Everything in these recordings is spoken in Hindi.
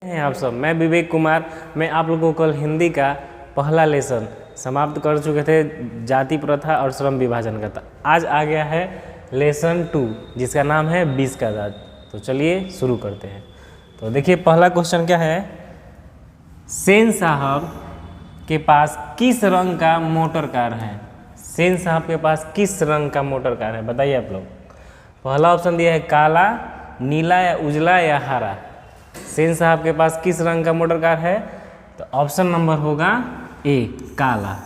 हैं आप सब। मैं विवेक कुमार। मैं आप लोगों को कल हिंदी का पहला लेसन समाप्त कर चुके थे, जाति प्रथा और श्रम विभाजन का। तो आज आ गया है लेसन 2 जिसका नाम है 20 का दांत। तो चलिए शुरू करते हैं। तो देखिए पहला क्वेश्चन क्या है, सेन साहब के पास किस रंग का मोटर कार है। सेन साहब के पास किस रंग का मोटर कार है, बताइए आप लोग। पहला ऑप्शन दिया है काला, नीला या उजला या हरा। सेन साहब के पास किस रंग का मोटर कार है, तो ऑप्शन नंबर होगा ए काला।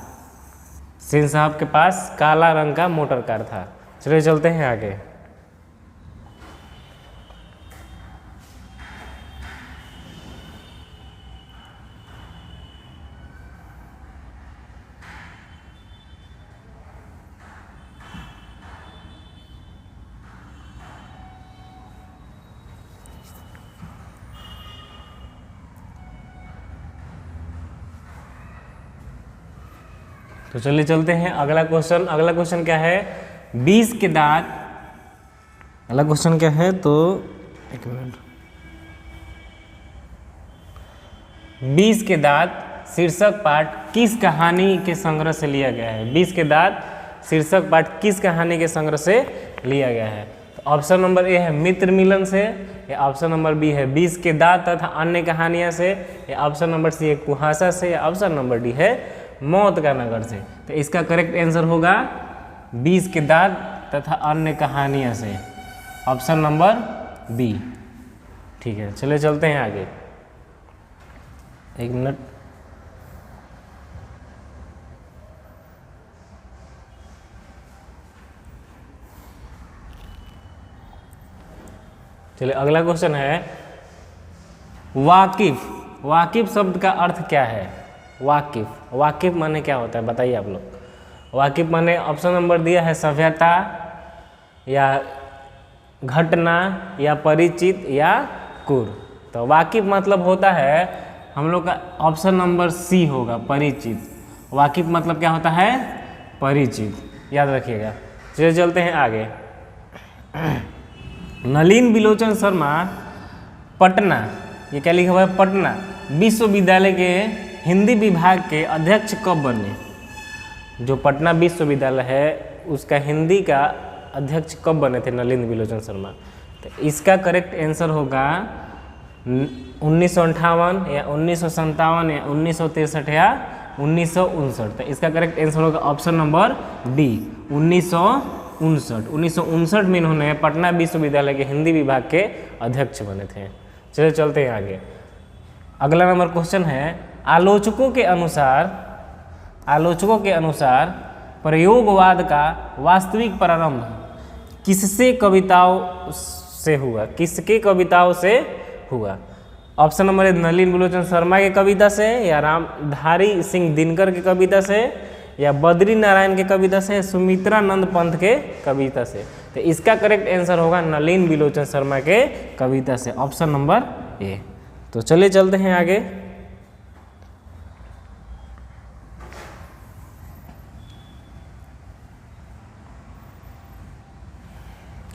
सेन साहब के पास काला रंग का मोटर कार था। चलिए चलते हैं आगे। तो चलिए चलते हैं अगला क्वेश्चन। अगला क्वेश्चन क्या है, 20 के दांत। अगला क्वेश्चन क्या है, तो एक मिनट। 20 के दांत शीर्षक पाठ किस कहानी के संग्रह से लिया गया है। 20 के दांत शीर्षक पाठ किस कहानी के संग्रह से लिया गया है। तो ऑप्शन नंबर ए है मित्र मिलन से, या ऑप्शन नंबर बी है 20 के दांत तथा अन्य कहानियां से, या ऑप्शन नंबर सी है कुहासा से, या ऑप्शन नंबर डी है मौत का नगर से। तो इसका करेक्ट आंसर होगा 20 के दांत तथा अन्य कहानियां से, ऑप्शन नंबर बी। ठीक है, चलिए चलते हैं आगे। एक मिनट। चलिए अगला क्वेश्चन है, वाकिफ। वाकिफ शब्द का अर्थ क्या है। वाकिफ, वाकिफ माने क्या होता है, बताइए आप लोग। वाकिफ माने ऑप्शन नंबर दिया है सभ्यता या घटना या परिचित या कुर। तो वाकिफ मतलब होता है हम लोग का ऑप्शन नंबर सी होगा, परिचित। वाकिफ मतलब क्या होता है, परिचित, याद रखिएगा। चलिए चलते हैं आगे। नलिन बिलोचन शर्मा पटना, ये क्या लिखा हुआ है, पटना विश्वविद्यालय के हिंदी विभाग के अध्यक्ष कब बने। जो पटना विश्वविद्यालय है उसका हिंदी का अध्यक्ष कब बने थे, नलिन बिलोचन शर्मा। तो इसका करेक्ट आंसर होगा 1958 या 1957 या 1963 या 1959। तो इसका करेक्ट आंसर होगा ऑप्शन नंबर डी 1959। 1959 में इन्होंने पटना विश्वविद्यालय के हिंदी विभाग के अध्यक्ष बने थे। चलिए चलते हैं आगे। अगला नंबर क्वेश्चन है, आलोचकों के अनुसार प्रयोगवाद का वास्तविक प्रारंभ किससे कविताओं से हुआ। किसके कविताओं से हुआ। ऑप्शन नंबर 1 नलिन बिलोचन शर्मा की कविता से, या रामधारी सिंह दिनकर की कविता से, या बद्री नारायण के कविता से, सुमित्रानंद पंत के कविता से। तो इसका करेक्ट आंसर होगा नलिन बिलोचन शर्मा के कविता से, ऑप्शन नंबर ए। तो चलिए चलते हैं आगे।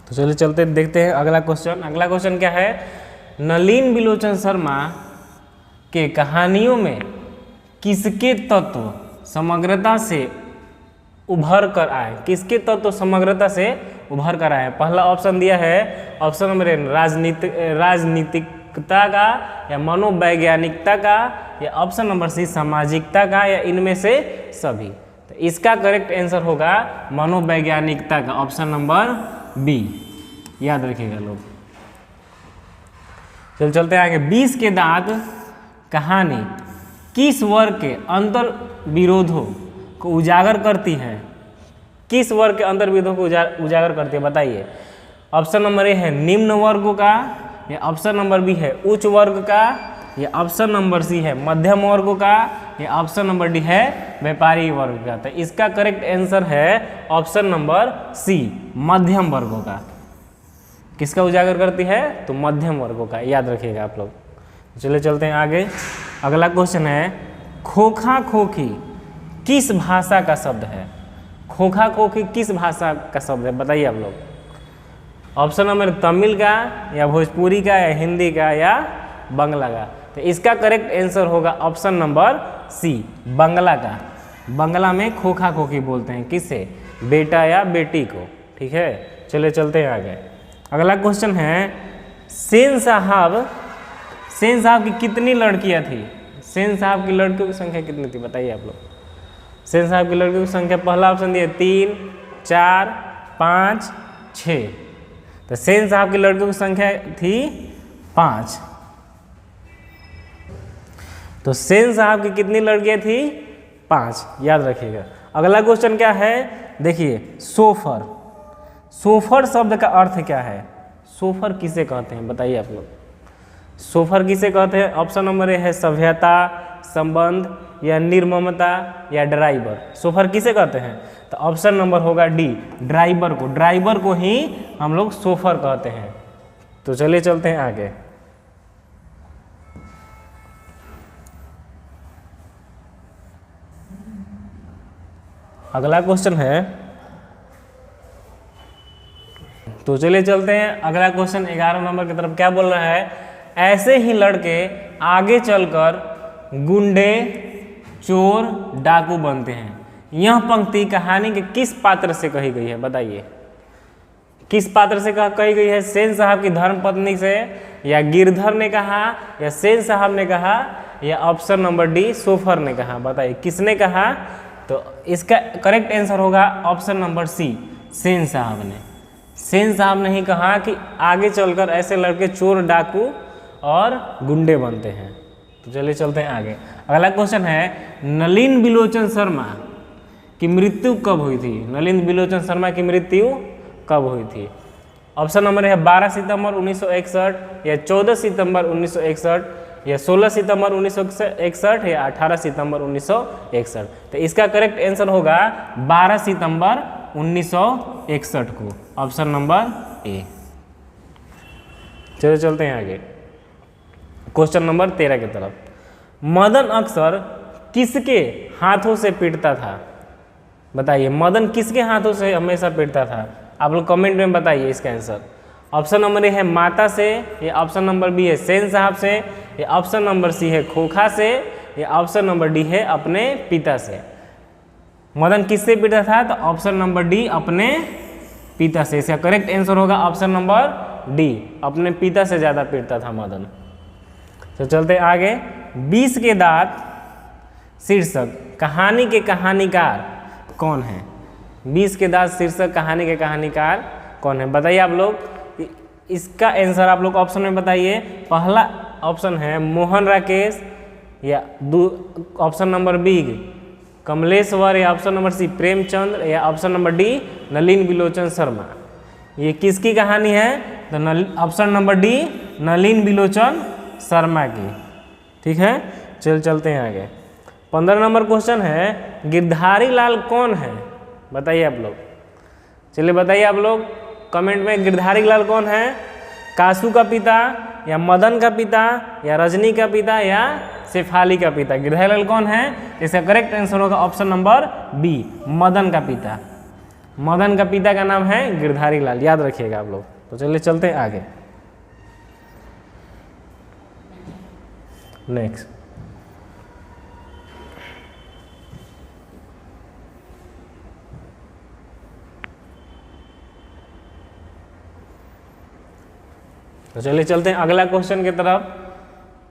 तो चलिए चलते देखते हैं अगला क्वेश्चन। अगला क्वेश्चन क्या है, नलिन बिलोचन शर्मा के कहानियों में किसके तत्व समग्रता से उभर कर आए। किसके तत्व समग्रता से उभर कर आए। पहला ऑप्शन दिया है ऑप्शन नंबर ए राजनीतिकता का, या मनोवैज्ञानिकता का, या ऑप्शन नंबर सी सामाजिकता का, या इनमें से सभी। तो इसका करेक्ट आंसर होगा मनोवैज्ञानिकता का, ऑप्शन नंबर बी, याद रखिएगा लोग। चल चलते हैं आगे। 20 के दांत कहानी किस वर्ग के अंतर विरोधों को उजागर करती है। किस वर्ग के अंतर विरोधों को उजागर करती है, बताइए। ऑप्शन नंबर ए है निम्न वर्ग का, या ऑप्शन नंबर बी है उच्च वर्ग का, या ऑप्शन नंबर सी है मध्यम वर्ग का, या ऑप्शन नंबर डी है व्यापारी वर्ग का। तो इसका करेक्ट आंसर है ऑप्शन नंबर सी मध्यम वर्गों का। किसका उजागर करती है, तो मध्यम वर्गों का, याद रखिएगा आप लोग। चलिए चलते हैं आगे। अगला क्वेश्चन है, खोखा खोखी किस भाषा का शब्द है। खोखा खोखी किस भाषा का शब्द है, बताइए आप लोग। ऑप्शन नंबर तमिल का, या भोजपुरी का, या हिंदी का, या बांग्ला का। तो इसका करेक्ट आंसर होगा ऑप्शन नंबर सी, बंगला का। बंगला में खोखा खोखी बोलते हैं, किससे? बेटा या बेटी को। ठीक है, चलिए चलते हैं आगे। अगला क्वेश्चन है, सेन साहब की कितनी लड़कियां थी? सेन साहब की लड़कियों की संख्या कितनी थी, बताइए आप लोग। सेन साहब की लड़कियों की संख्या पहला ऑप्शन दिया 3, 4, 5, 6। तो सेन साहब की लड़कियों की संख्या थी 5। तो सेन साहब की कितनी लड़कियां थी? 5, याद रखिएगा। अगला क्वेश्चन क्या है, देखिए, सोफर। सोफर शब्द का अर्थ क्या है? सोफर किसे कहते हैं, बताइए आप लोग। सोफर किसे कहते हैं? ऑप्शन नंबर ए है सभ्यता, संबंध, या निर्ममता, या ड्राइवर। सोफर किसे कहते हैं? तो ऑप्शन नंबर होगा डी, ड्राइवर को। ड्राइवर को ही हम लोग सोफर कहते हैं। तो चलिए चलते हैं आगे। अगला क्वेश्चन है, तो चलिए चलते हैं अगला क्वेश्चन 11 नंबर की तरफ। क्या बोल रहा है, ऐसे ही लड़के आगे चलकर गुंडे, चोर, डाकू बनते हैं। यह पंक्ति कहानी के किस पात्र से कही गई है, बताइए। किस पात्र से कही गई है? सेन साहब की धर्मपत्नी से, या गिरधर ने कहा, या सेन साहब ने कहा, या ऑप्शन नंबर डी सोफर ने कहा, बताइए किसने कहा। तो इसका करेक्ट आंसर होगा ऑप्शन नंबर सी, सेन साहब ने। सेन साहब ने ही कहा कि आगे चलकर ऐसे लड़के चोर, डाकू और गुंडे बनते हैं। तो चलिए चलते हैं आगे। अगला क्वेश्चन है, नलिन बिलोचन शर्मा की मृत्यु कब हुई थी? नलिन बिलोचन शर्मा की मृत्यु कब हुई थी? ऑप्शन नंबर है 12 सितंबर 1961, या 14 सितंबर 1961, या 16 सितंबर 1961, या 18 सितंबर 1961। तो इसका करेक्ट आंसर होगा 12 सितंबर 1961 को, ऑप्शन नंबर ए। चलिए चलते हैं आगे क्वेश्चन नंबर 13 की तरफ। मदन अक्सर किसके हाथों से पीटता था? बताइए, मदन किसके हाथों से हमेशा पीटता था? आप लोग कमेंट में बताइए इसका आंसर। ऑप्शन नंबर ए है माता से, या ऑप्शन नंबर बी है सेन साहब से, या ऑप्शन नंबर सी है खोखा से, या ऑप्शन नंबर डी है अपने पिता से। मदन किससे पीटता था? तो ऑप्शन नंबर डी, अपने पिता से। इसका करेक्ट आंसर होगा ऑप्शन नंबर डी, अपने पिता से ज़्यादा पीटता था मदन। तो चलते आगे। 20 के दांत शीर्षक कहानी के कहानीकार कौन है? 20 के दांत शीर्षक कहानी के कहानीकार कौन है, बताइए आप लोग। इसका आंसर आप लोग ऑप्शन में बताइए। पहला ऑप्शन है मोहन राकेश, या ऑप्शन नंबर बी कमलेश्वर, या ऑप्शन नंबर सी प्रेमचंद्र, या ऑप्शन नंबर डी नलिन बिलोचन शर्मा। ये किसकी कहानी है? तो ऑप्शन नंबर डी नलिन बिलोचन शर्मा की। ठीक है, चलते हैं आगे। 15 नंबर क्वेश्चन है, गिरधारी लाल कौन है? बताइए आप लोग। चलिए बताइए आप लोग कमेंट में, गिरधारी लाल कौन है? कासू का पिता, या मदन का पिता, या रजनी का पिता, या शेफाली का पिता? गिरधारी लाल कौन है? इसका करेक्ट आंसर होगा ऑप्शन नंबर बी, मदन का पिता। मदन का पिता का नाम है गिरधारी लाल, याद रखिएगा आप लोग। तो चलिए चलते हैं आगे। नेक्स्ट, तो चलिए चलते हैं अगला क्वेश्चन की तरफ।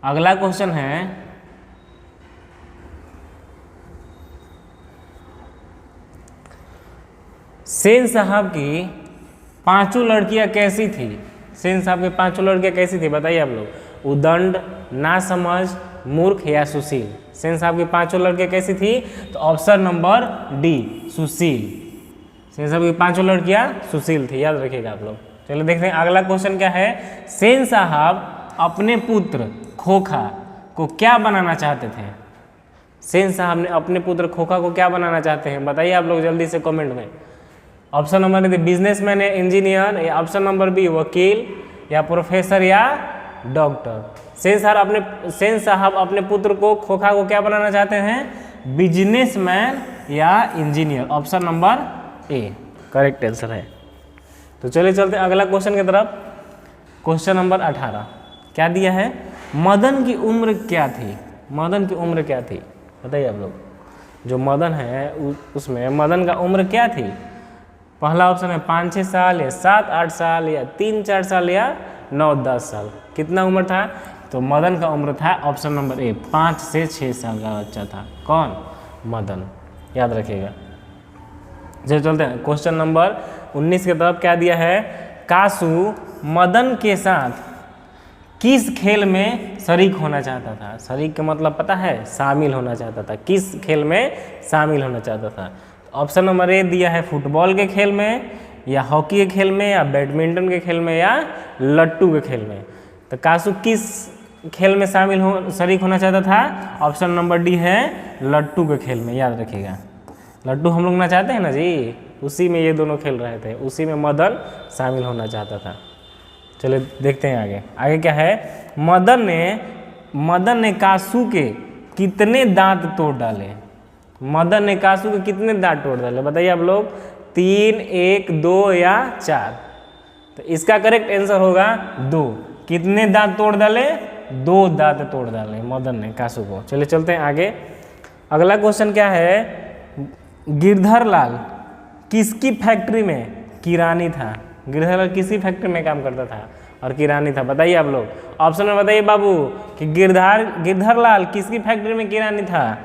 अगला क्वेश्चन है, सेन साहब की पांचों लड़कियां कैसी थी? सेन साहब की पांचों लड़कियां कैसी थी, बताइए आप लोग। उदंड, नासमझ, मूर्ख, या सुशील? सेन साहब की पांचों लड़कियां कैसी थी? तो ऑप्शन नंबर डी सुशील। सेन साहब की पांचों लड़कियां सुशील थी, याद रखिएगा आप लोग। चलिए देखते हैं अगला क्वेश्चन क्या है। सेन साहब अपने पुत्र खोखा को क्या बनाना चाहते थे? सेन साहब ने अपने पुत्र खोखा को क्या बनाना चाहते हैं, बताइए आप लोग जल्दी से कमेंट में। ऑप्शन नंबर डी बिजनेसमैन, या इंजीनियर, या ऑप्शन नंबर बी वकील, या प्रोफेसर, या डॉक्टर? सेन साहब अपने पुत्र को खोखा को क्या बनाना चाहते हैं? बिजनेसमैन या engineer, option number A correct answer है। तो चलिए चलते हैं अगला क्वेश्चन की तरफ। क्वेश्चन नंबर 18 क्या दिया है? मदन की उम्र क्या थी? मदन की उम्र क्या थी बताइए आप लोग। जो मदन है उसमें मदन का उम्र क्या थी? पहला ऑप्शन है 5-6 साल या 7-8 साल या 3-4 साल या 9-10 साल। कितना उम्र था? तो मदन का उम्र था ऑप्शन नंबर ए 5 से 6 साल का बच्चा था। कौन? मदन। याद रखिएगा। चलिए चलते हैं क्वेश्चन नंबर 19 की तरफ। क्या दिया है? कासू मदन के साथ किस खेल में शरीक होना चाहता था? शरीक का मतलब पता है? शामिल होना चाहता था। किस खेल में शामिल होना चाहता था? ऑप्शन नंबर ए दिया है फुटबॉल के खेल में या हॉकी के खेल में या बैडमिंटन के खेल में या लट्टू के खेल में। तो कासू किस खेल में शरीक होना चाहता था? ऑप्शन नंबर डी है लट्टू के खेल में। याद रखिएगा। लट्टू हम लोग नचाते हैं ना जी, उसी में ये दोनों खेल रहे थे, उसी में मदन शामिल होना चाहता था। चलिए देखते हैं आगे। आगे क्या है? मदन ने कासू के कितने दांत तोड़ डाले? मदन ने कासू के कितने दांत तोड़ डाले बताइए आप लोग। 3, 1, 2 या 4? तो इसका करेक्ट आंसर होगा 2। कितने दांत तोड़ डाले? 2 दांत तोड़ डाले मदन ने कासू को। चलिए चलते हैं आगे। अगला क्वेश्चन क्या है? गिरधर लाल किसकी फैक्ट्री में किरानी था? गिरधर लाल किसी फैक्ट्री में काम करता था और किरानी था? बताइए आप लोग। ऑप्शन में बताइए बाबू कि गिरधर लाल किसकी फैक्ट्री में किरानी था?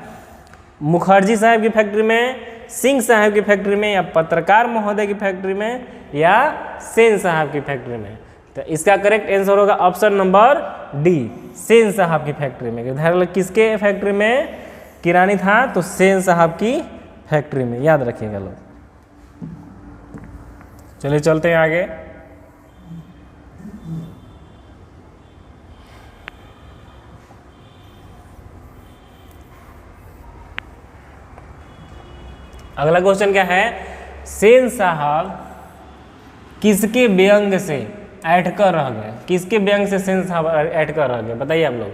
मुखर्जी साहब की फैक्ट्री में, सिंह साहब की फैक्ट्री में या पत्रकार महोदय की फैक्ट्री में या सेन साहब की फैक्ट्री में? तो इसका करेक्ट आंसर होगा ऑप्शन नंबर डी, सेन साहब की फैक्ट्री में। गिरधर लाल किसके फैक्ट्री में किरानी था? तो सेन साहब की फैक्ट्री में। याद रखिएगा लोग। चलिए चलते हैं आगे। अगला क्वेश्चन क्या है? सेन साहब किसके व्यंग से अटकर रह गए? किसके व्यंग से सेन साहब अटकर रह गए बताइए आप लोग।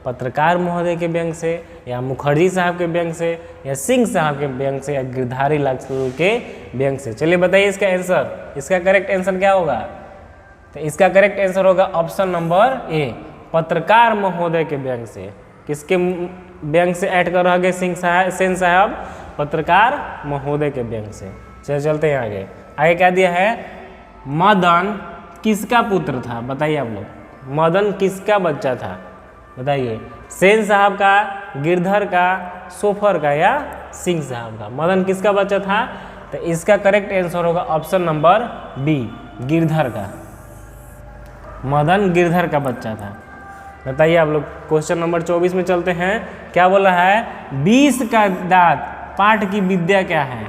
पत्रकार महोदय के व्यंग से या मुखर्जी साहब के व्यंग से या सिंह साहब के व्यंग से या गिरधारी लाल के व्यंग से? चलिए बताइए इसका आंसर। इसका करेक्ट आंसर क्या होगा? तो इसका करेक्ट आंसर होगा ऑप्शन नंबर ए, पत्रकार महोदय के व्यंग से। किसके व्यंग से अटकर रह गए सेन साहब? पत्रकार महोदय के व्यंग से। चलिए चलते हैं आगे। आगे क्या दिया है? मदन किसका पुत्र था बताइए आप लोग। मदन किसका बच्चा था बताइए। सेन साहब का, गिरधर का, सोफर का या सिंह साहब का? मदन किसका बच्चा था? तो इसका करेक्ट आंसर होगा ऑप्शन नंबर बी, गिरधर का। मदन गिरधर का बच्चा था। बताइए आप लोग। क्वेश्चन नंबर 24 में चलते हैं। क्या बोला है? 20 का दांत पाठ की विद्या क्या है?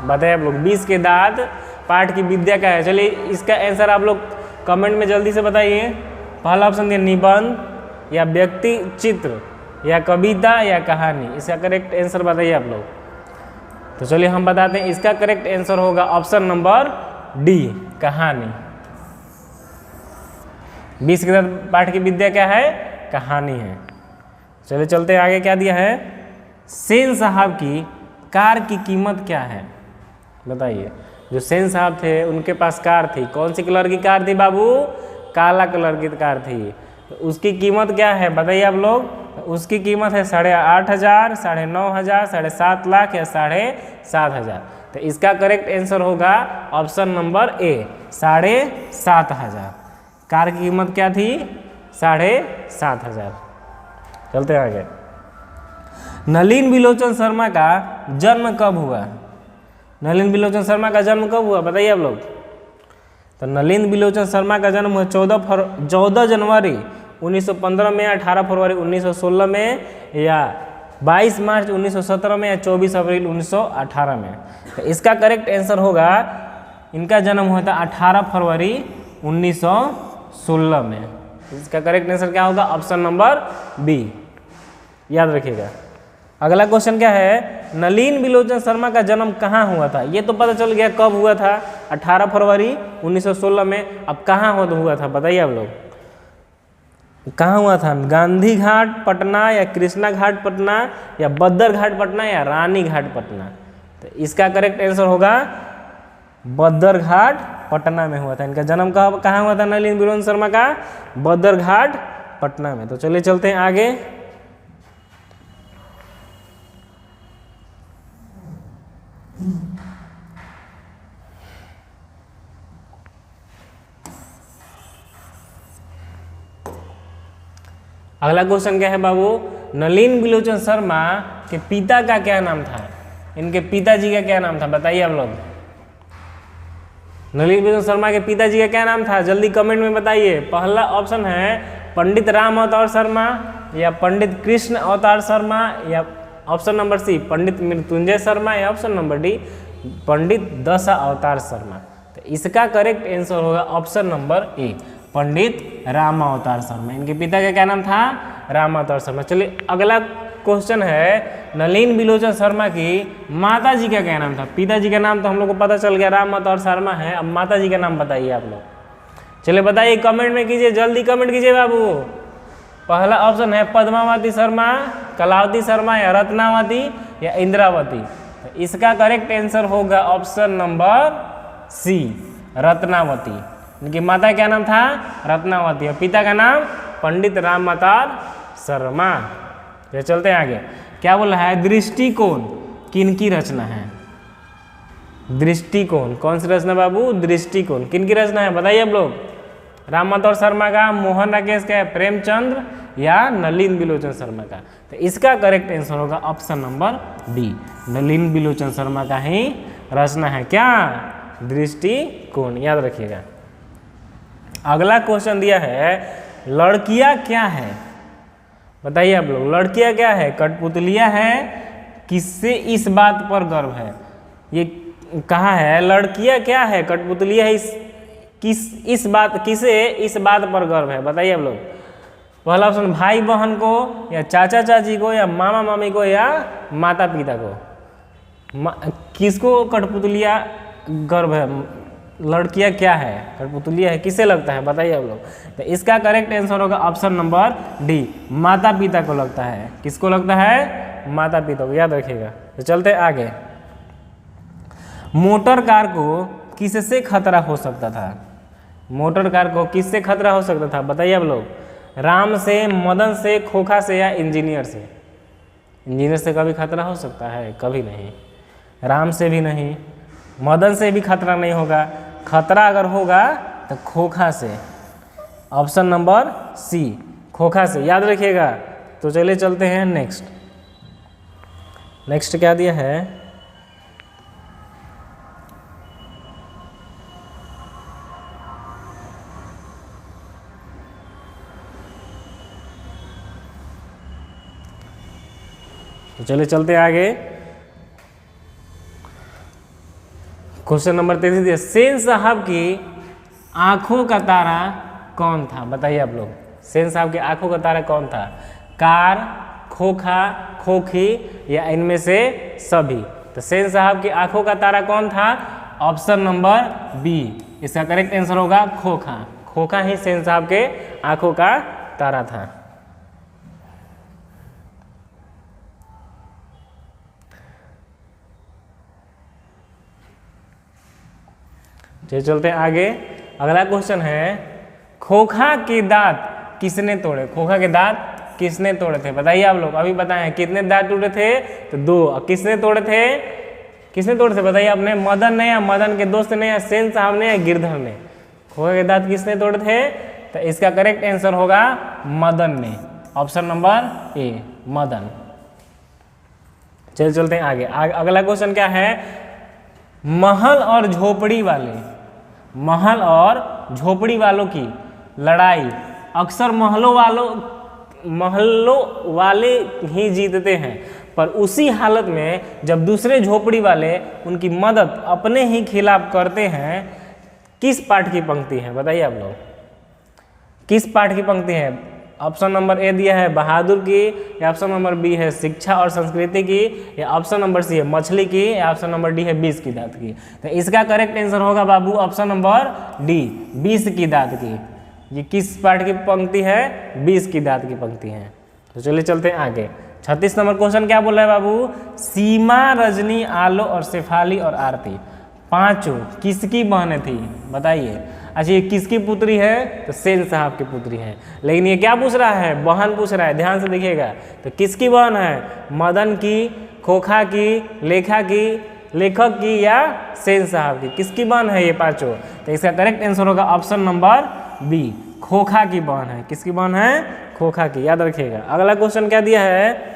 बताइए आप लोग। 20 के दांत पाठ की विद्या क्या है? चलिए इसका आंसर आप लोग कमेंट में जल्दी से बताइए। पहला ऑप्शन दिया निबंध या व्यक्ति चित्र या कविता या कहानी। इसका करेक्ट आंसर बताइए आप लोग। तो चलिए हम बताते हैं। इसका करेक्ट आंसर होगा ऑप्शन नंबर डी, कहानी। 20 के दांत पाठ की विद्या क्या है? कहानी है। चलिए चलते हैं आगे। क्या दिया है? सेन साहब की कार की कीमत क्या है बताइए। जो सेन साहब थे उनके पास कार थी। कौन सी कलर की कार थी बाबू? काला कलर की कार थी। तो उसकी कीमत क्या है बताइए आप लोग। उसकी कीमत है 8,500, 9,500, 7.5 लाख या 7,500। तो इसका करेक्ट आंसर होगा ऑप्शन नंबर ए, 7,500। कार की कीमत क्या थी? 7,500। चलते हैं आगे। नलिन बिलोचन शर्मा का जन्म कब हुआ? नलिन बिलोचन शर्मा का जन्म कब हुआ बताइए आप लोग। तो नलिन बिलोचन शर्मा का जन्म हुआ 14 जनवरी 1915 में, 18 फरवरी 1916 में या 22 मार्च 1917 में या 24 अप्रैल 1918 में। तो इसका करेक्ट आंसर होगा, इनका जन्म हुआ था 18 फरवरी 1916 में। इसका करेक्ट आंसर क्या होगा? Option number B. याद रखिएगा। अगला क्वेश्चन क्या है? नलिन बिलोचन शर्मा का जन्म कहाँ हुआ था? ये तो पता चल गया कब हुआ था, 18 फरवरी 1916 में। अब कहाँ हुआ था बताइए आप लोग। कहाँ हुआ था? गांधी घाट पटना या कृष्णा घाट पटना या बद्दर घाट पटना या रानी घाट पटना? तो इसका करेक्ट आंसर होगा बद्दर घाट पटना में हुआ था। इनका जन्म कहाँ हुआ था नलिन बिलोचन शर्मा का? बद्दर घाट पटना में। तो चलिए चलते हैं आगे। अगला क्वेश्चन क्या है बाबू, नलिन बिलोचन शर्मा के पिता का क्या नाम था? इनके पिताजी का क्या नाम था बताइए आप लोग। नलिन बिलोचन शर्मा के पिताजी का क्या नाम था, जल्दी कमेंट में बताइए। पहला ऑप्शन है पंडित राम अवतार शर्मा, या पंडित कृष्ण अवतार शर्मा, या ऑप्शन नंबर सी पंडित मृत्युंजय शर्मा, या ऑप्शन नंबर डी पंडित दशा अवतार शर्मा। तो इसका करेक्ट आंसर होगा option number A, Pandit Ram अवतार शर्मा। इनके पिता का क्या नाम था, राम अवतार शर्मा। चलिए अगला क्वेश्चन है, नलिन बिलोचन शर्मा की माता जी का क्या नाम था? पिताजी का नाम तो हम लोग को पता चल गया राम अवतार शर्मा है, अब माता जी का नाम बताइए आप लोग। चलिए बताइए, कमेंट में कीजिए, जल्दी कमेंट कीजिए बाबू। पहला ऑप्शन है पद्मावती शर्मा, कलावती शर्मा, या रत्नावती, या इंद्रावती। तो इसका करेक्ट आंसर होगा ऑप्शन नंबर सी, रत्नावती। इनकी माता क्या नाम था, रत्नावती, और पिता का नाम पंडित राम अवतार शर्मा। ये चलते हैं आगे। क्या बोला है, दृष्टिकोण किनकी रचना है? दृष्टिकोण कौन सी रचना बाबू, दृष्टिकोण किनकी रचना है बताइए आप लोग। राम अवतार शर्मा का, मोहन राकेश का, प्रेमचंद्र, या नलिन बिलोचन शर्मा का? तो इसका करेक्ट आंसर होगा ऑप्शन नंबर डी, नलिन बिलोचन शर्मा का ही रचना है क्या, दृष्टिकोण, याद रखिएगा। अगला क्वेश्चन दिया है, लड़कियां क्या है बताइए आप लोग। लड़कियां क्या है, कठपुतलियां है, किससे इस बात पर गर्व है? ये कहा है लड़कियां क्या है, कठपुतलियां है, किसे इस बात पर गर्व है बताइए आप लोग। पहला ऑप्शन भाई बहन को, या चाचा चाची को, या मामा मामी को, या माता पिता को? किसको कठपुतलियां गर्व है, लड़कियां क्या है, कठपुतलियां है, किसे लगता है बताइए आप लोग। तो इसका करेक्ट आंसर होगा ऑप्शन नंबर डी, माता पिता को लगता है। किसको लगता है, माता पिता को, याद रखिएगा। तो चलते आगे। मोटर कार को किससे खतरा हो सकता था? मोटर कार को किससे खतरा हो सकता था बताइए आप लोग। राम से, मदन से, खोखा से, या इंजीनियर से? इंजीनियर से कभी खतरा हो सकता है? कभी नहीं। राम से भी नहीं, मदन से भी खतरा नहीं होगा। खतरा अगर होगा तो खोखा से, ऑप्शन नंबर सी, खोखा से, याद रखिएगा। तो चलिए चलते हैं नेक्स्ट। नेक्स्ट क्या दिया है, तो चलिए चलते आगे। क्वेश्चन नंबर 33 दिया, सेन साहब की आंखों का तारा कौन था बताइए आप लोग। सेन साहब की आंखों का तारा कौन था? कार, खोखा, खोखी, या इनमें से सभी? तो सेन साहब की आंखों का तारा कौन था? ऑप्शन नंबर बी, इसका करेक्ट आंसर होगा खोखा। खोखा ही सेन साहब के आंखों का तारा था। चलते हैं आगे। अगला क्वेश्चन है, खोखा के दांत किसने तोड़े? खोखा के दांत किसने तोड़े थे बताइए आप लोग। अभी बताएं कितने दांत टूटे थे, तो 2। किसने तोड़े थे, किसने तोड़े थे बताइए आपने। मदन ने, या मदन के दोस्त ने, या सेन साहब ने, या गिरधर ने? खोखा के दांत किसने तोड़े थे? तो इसका करेक्ट आंसर होगा मदन ने, ऑप्शन नंबर ए, मदन। चलते हैं आगे। अगला क्वेश्चन क्या है, महल और झोपड़ी वाले, महल और झोपड़ी वालों की लड़ाई अक्सर महलों वाले ही जीतते हैं, पर उसी हालत में जब दूसरे झोपड़ी वाले उनकी मदद अपने ही खिलाफ करते हैं, किस पाठ की पंक्ति है बताइए आप लोग। किस पाठ की पंक्ति है? ऑप्शन नंबर ए दिया है बहादुर की, या ऑप्शन नंबर बी है शिक्षा और संस्कृति की, या ऑप्शन नंबर सी है मछली की, या ऑप्शन नंबर डी है 20 की दांत की? तो इसका करेक्ट आंसर होगा बाबू ऑप्शन नंबर डी, 20 की दांत की। ये किस पाठ की पंक्ति है? 20 की दांत की पंक्ति है। तो चलिए चलते हैं आगे। 36 नंबर क्वेश्चन क्या बोल रहा है बाबू, सीमा, रजनी, आलो और शेफाली और आरती पांचों किसकी बहनें थी बताइए। अच्छा ये किसकी पुत्री है? तो सेन साहब की पुत्री है। लेकिन ये क्या पूछ रहा है? बहन पूछ रहा है, ध्यान से देखिएगा। तो किसकी बहन है? मदन की, खोखा की, लेखा की, लेखक की या सेन साहब की? किसकी बहन है ये पांचों? तो इसका करेक्ट आंसर होगा ऑप्शन नंबर बी, खोखा की बहन है। किसकी बहन है? खोखा की, याद रखिएगा। अगला क्वेश्चन क्या दिया है?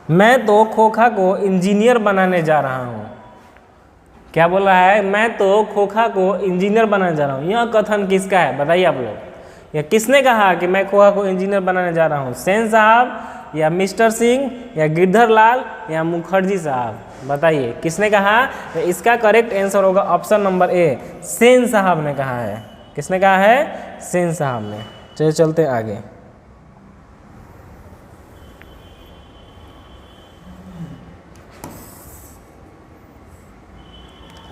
मैं तो खोखा को इंजीनियर बनाने जा रहा हूँ। क्या बोल रहा है? मैं तो खोखा को इंजीनियर बनाने जा रहा हूँ। यह कथन किसका है? बताइए आप लोग। यह किसने कहा कि मैं खोखा को इंजीनियर बनाने जा रहा हूँ? सेन साहब या मिस्टर सिंह या गिरधर लाल या मुखर्जी साहब? बताइए किसने कहा? तो इसका करेक्ट आंसर होगा ऑप्शन नंबर ए, सेन साहब ने कहा है। किसने कहा है? सेन साहब ने। चलिए चलते हैं आगे।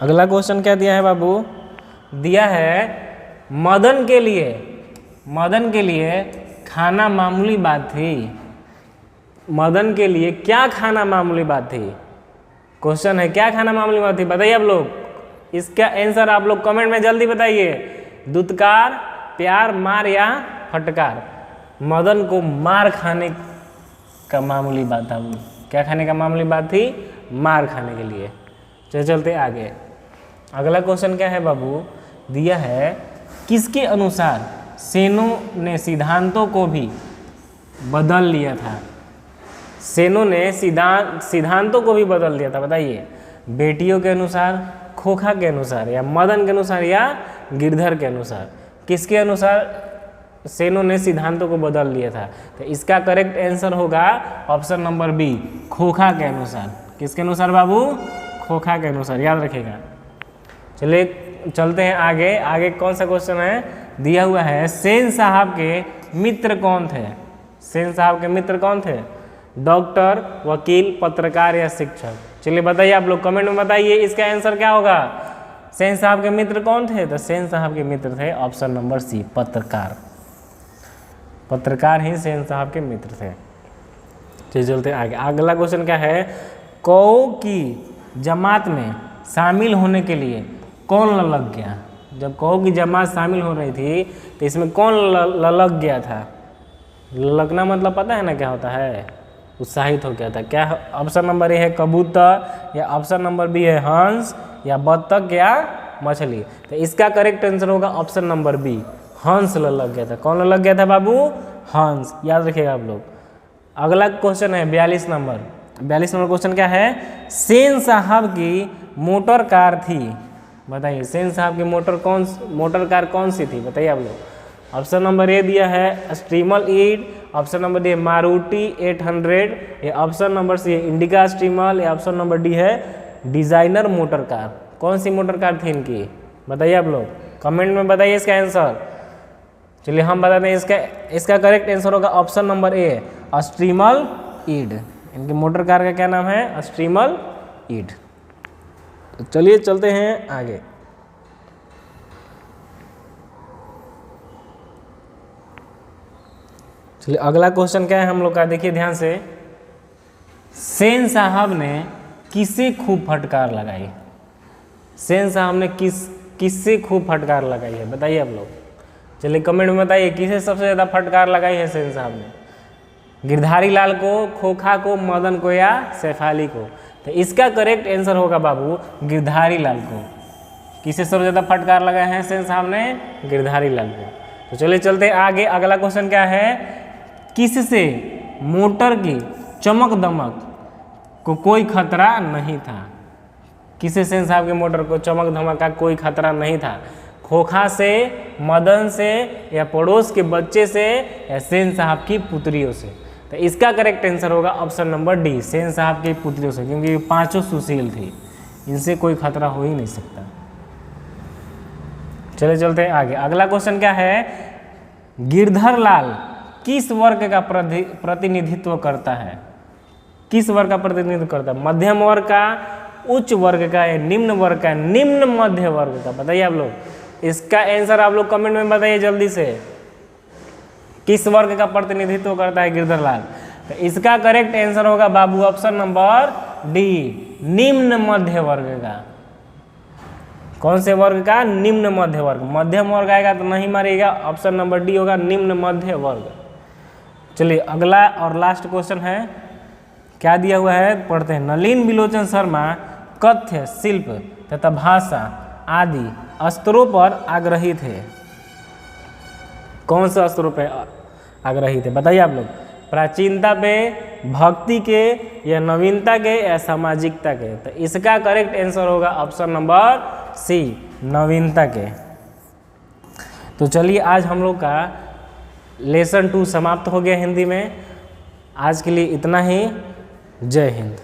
अगला क्वेश्चन क्या दिया है बाबू? दिया है मदन के लिए खाना मामूली बात थी। मदन के लिए क्या खाना मामूली बात थी? क्वेश्चन है क्या खाना मामूली बात थी? बताइए आप लोग। इसका आंसर आप लोग कमेंट में जल्दी बताइए। दुत्कार, प्यार, मार या फटकार? मदन को मार खाने का मामूली बात था। क्या खाने का मामूली बात थी? मार खाने के लिए। चलिए चलते आगे। अगला क्वेश्चन क्या है बाबू? दिया है किसके अनुसार सेनों ने सिद्धांतों को भी बदल लिया था? सेनों ने सिद्धांतों को भी बदल दिया था। बताइए, बेटियों के अनुसार, खोखा के अनुसार या मदन के अनुसार या गिरधर के अनुसार? किसके अनुसार सेनों ने सिद्धांतों को बदल लिया था? तो इसका करेक्ट आंसर होगा ऑप्शन नंबर बी, खोखा के अनुसार। किसके अनुसार बाबू? खोखा के अनुसार, याद रखिएगा। चलिए चलते हैं आगे। आगे कौन सा क्वेश्चन है? दिया हुआ है सेन साहब के मित्र कौन थे? सेन साहब के मित्र कौन थे? डॉक्टर, वकील, पत्रकार या शिक्षक? चलिए बताइए आप लोग, कमेंट में बताइए इसका आंसर क्या होगा। सेन साहब के मित्र कौन थे? तो सेन साहब के मित्र थे ऑप्शन नंबर सी, पत्रकार। पत्रकार ही सेन साहब के मित्र थे। चलिए चलते आगे। अगला क्वेश्चन क्या है? कौ की जमात में शामिल होने के लिए कौन ललक गया? जब कौ की जमात शामिल हो रही थी तो इसमें कौन ललक गया था? ललकना मतलब पता है ना क्या होता है? उत्साहित हो गया था। क्या ऑप्शन नंबर ए है कबूतर या ऑप्शन नंबर बी है हंस या बत्तख या मछली? तो इसका करेक्ट आंसर होगा ऑप्शन नंबर बी, हंस ललक गया था। कौन ललक गया था बाबू? हंस, याद रखिएगा आप लोग। अगला क्वेश्चन है 42 नंबर। 42 नंबर क्वेश्चन क्या है? सेन साहब की मोटर कार थी। बताइए सेन साहब की मोटर कार कौन सी थी? बताइए आप लोग। ऑप्शन नंबर ए दिया है स्ट्रीमल ईड, ऑप्शन नंबर डी है मारुति 800 या ऑप्शन नंबर सी है इंडिका स्ट्रीमल या ऑप्शन नंबर डी है डिजाइनर मोटर कार। कौन सी मोटर कार थी इनकी? बताइए आप लोग, कमेंट में बताइए इसका आंसर। चलिए हम बताते हैं इसका करेक्ट आंसर होगा ऑप्शन नंबर ए, स्ट्रीमल ईड। इनकी मोटर कार का क्या नाम है? स्ट्रीमल ईड। तो चलिए चलते हैं आगे। चलिए अगला क्वेश्चन क्या है हम लोग का? देखिए ध्यान से। सेन साहब ने किससे खूब फटकार लगाई? सेन साहब ने किससे खूब फटकार लगाई है? बताइए आप लोग। चलिए कमेंट में बताइए किसे सबसे ज़्यादा फटकार लगाई है सेन साहब ने? गिरधारी लाल को, खोखा को, मदन को या शेफाली को? तो इसका करेक्ट आंसर होगा बाबू गिरधारी लाल को। किसे सबसे ज़्यादा फटकार लगाए हैं सेन साहब ने? गिरधारी लाल को। तो चलिए चलते आगे। अगला क्वेश्चन क्या है? किससे मोटर की चमक दमक को कोई खतरा नहीं था? किसे सेन साहब के मोटर को चमक धमक का कोई खतरा नहीं था? खोखा से, मदन से या पड़ोस के बच्चे से या सेन साहब की पुत्रियों से? तो इसका करेक्ट आंसर होगा ऑप्शन नंबर डी, सेन साहब की पुत्रियों से, क्योंकि ये पांचों सुशील थी, इनसे कोई खतरा हो ही नहीं सकता। चले चलते हैं आगे। अगला क्वेश्चन क्या है? गिरधर लाल किस वर्ग का प्रतिनिधित्व करता है? किस वर्ग का प्रतिनिधित्व करता है? मध्यम वर्ग का, उच्च वर्ग का या निम्न वर्ग का? निम्न मध्य वर्ग का? बताइए आप लोग। इसका आंसर आप लोग कमेंट में बताइए जल्दी से। किस वर्ग का प्रतिनिधित्व करता है गिरधर लाल? तो इसका करेक्ट आंसर होगा बाबू ऑप्शन नंबर डी, निम्न मध्य वर्ग का। कौन से वर्ग का? निम्न मध्य वर्ग। मध्यम वर्ग आएगा तो नहीं मारिएगा, ऑप्शन नंबर डी होगा निम्न मध्य वर्ग। चलिए अगला और लास्ट क्वेश्चन है, क्या दिया हुआ है पढ़ते हैं। नलिन बिलोचन शर्मा कथ्य, शिल्प तथा भाषा आदि स्तरों पर आग्रही थे। कौन से स्तरों पे आग्रही थे बताइए आप लोग? प्राचीनता पे, भक्ति के, या नवीनता के, या सामाजिकता के? तो इसका करेक्ट आंसर होगा ऑप्शन नंबर सी, नवीनता के। तो चलिए आज हम लोग का लेसन 2 समाप्त हो गया हिंदी में। आज के लिए इतना ही। जय हिंद।